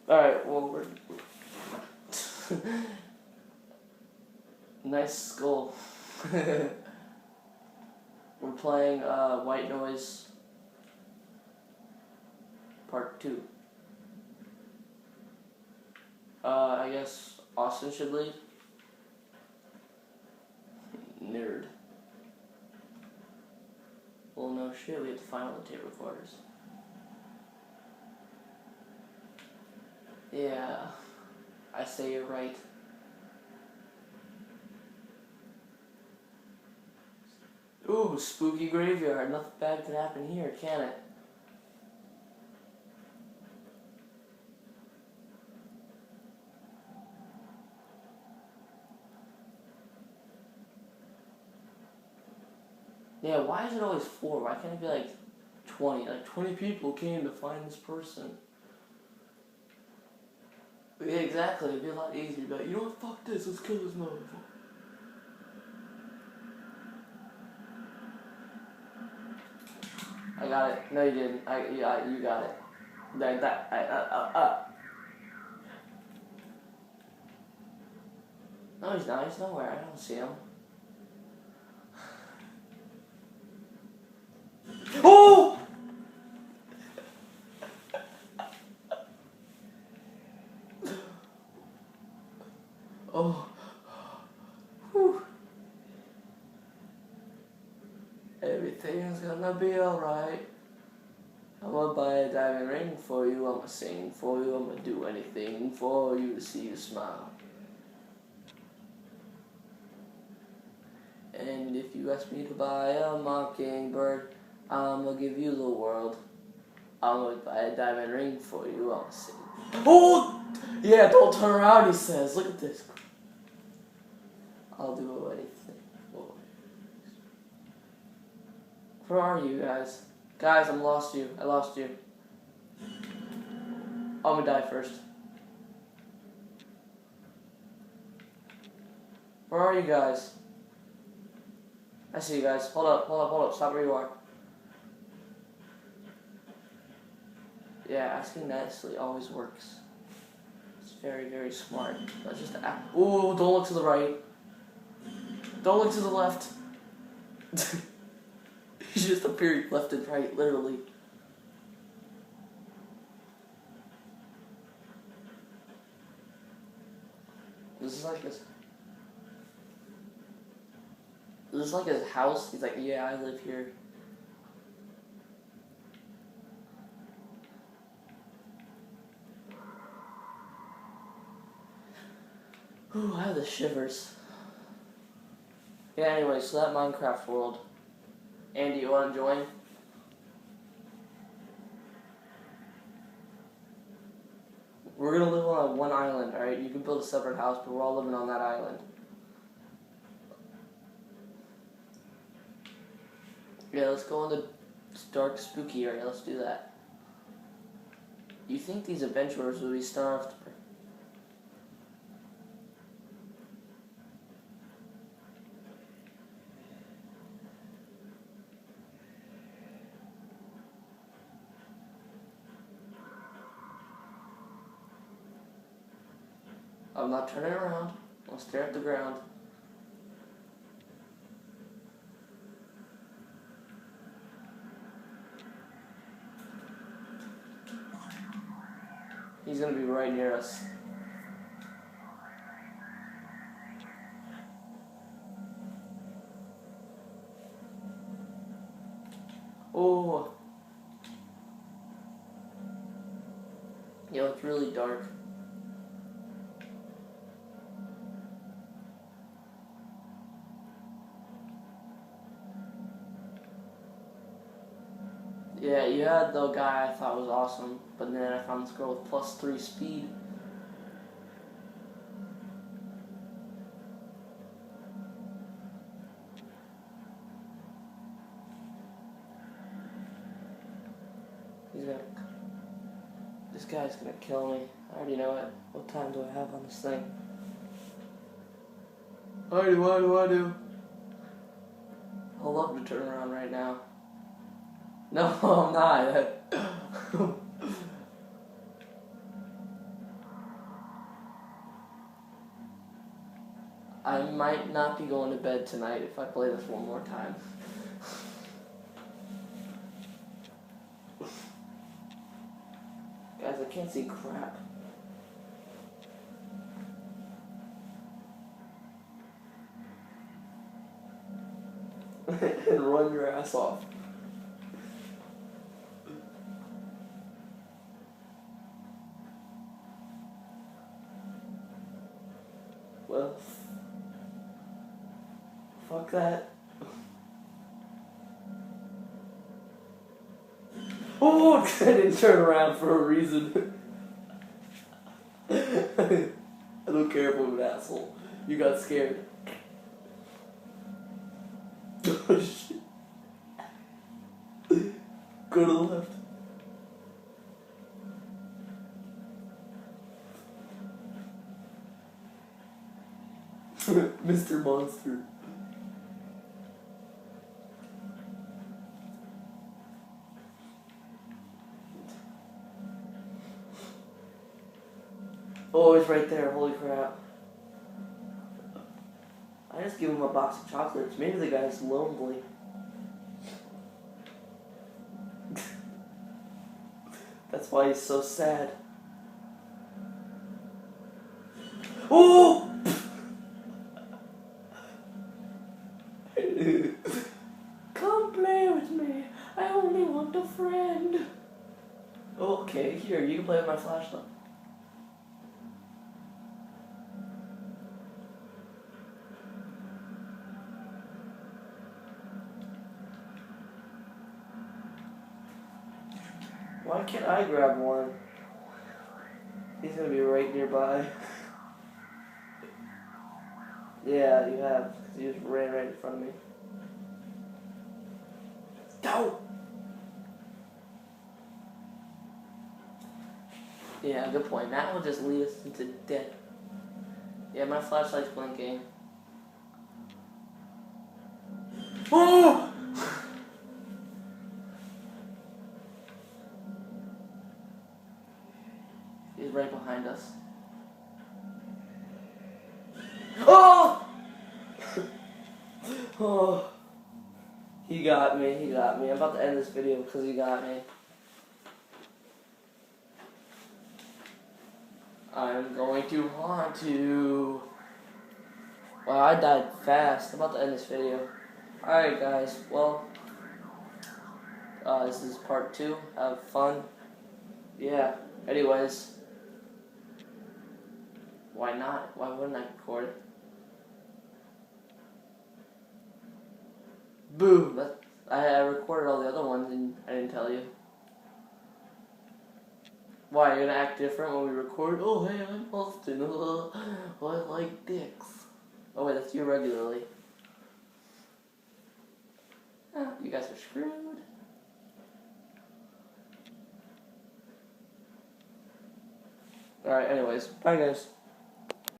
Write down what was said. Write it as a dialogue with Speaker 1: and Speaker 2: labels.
Speaker 1: Alright, well, we're... Nice skull. We're playing White Noise Part 2. I guess Austin should lead. Nerd. Well, no shit, we have to find all the tape recorders. Yeah, I say you're right. Ooh, spooky graveyard. Nothing bad could happen here, can it? Yeah, why is it always 4? Why can't it be like 20? Like 20 people came to find this person. Yeah, exactly. It'd be a lot easier. But you know what? Fuck this. Let's kill this motherfucker. I got it. No, you didn't. You got it. No, he's not. He's nowhere. I don't see him. Oh! Oh. Whew. Everything's gonna be alright. I'm gonna buy a diamond ring for you. I'm gonna sing for you. I'm gonna do anything for you to see you smile. And if you ask me to buy a mockingbird, I'm gonna give you the world. I'm gonna buy a diamond ring for you. I'm gonna sing. Oh! Yeah, don't turn around, he says. Look at this. I'll do anything. Where are you guys? Guys, I lost you. I'm gonna die first. Where are you guys? I see you guys. Hold up. Stop where you are. Yeah, asking nicely always works. It's very, very smart. Let's just act. Ooh, don't look to the right. Don't look to the left. He just appeared left and right, literally. This is like his house. He's like, yeah, I live here. Ooh, I have the shivers. Yeah, anyway, so that Minecraft world. Andy, you wanna join? We're gonna live on one island, alright? You can build a separate house, but we're all living on that island. Yeah, let's go in the dark, spooky area. Let's do that. You think these adventurers will be starved? I'm not turning around. I'll stare at the ground. He's gonna be right near us. Oh. Yo, it's really dark. Yeah, you had the guy I thought was awesome, but then I found this girl with +3 speed. This guy's gonna kill me. I already know it. What time do I have on this thing? What do I do? I'd love to turn around right now. No, I'm not. I might not be going to bed tonight if I play this one more time. Guys, I can't see crap. And run your ass off. Well, fuck that. Oh, I didn't turn around for a reason. I don't care if I'm an asshole. You got scared. Oh shit. Go to the left. Mr. Monster. Oh, it's right there. Holy crap. I just give him a box of chocolates. Maybe the guy's lonely. That's why he's so sad. Oh! Come play with me. I only want a friend. Okay, here, you can play with my flashlight. Why can't I grab one? He's gonna be right nearby. Yeah, you have, because he just ran right in front of me. Go! Yeah, good point. That will just lead us into death. Yeah, my flashlight's blinking. Oh! He's right behind us. Oh! Oh. He got me, he got me. I'm about to end this video because he got me. I'm going to haunt you. Wow, I died fast. I'm about to end this video. Alright guys, well, this is part 2. Have fun. Yeah, anyways. Why not? Why wouldn't I record it? Boo! I recorded all the other ones and I didn't tell you. Why, you're gonna act different when we record? Oh, hey, I'm Austin. I like dicks. Oh, wait, that's you regularly. Ah, you guys are screwed. Alright, anyways. Bye, guys.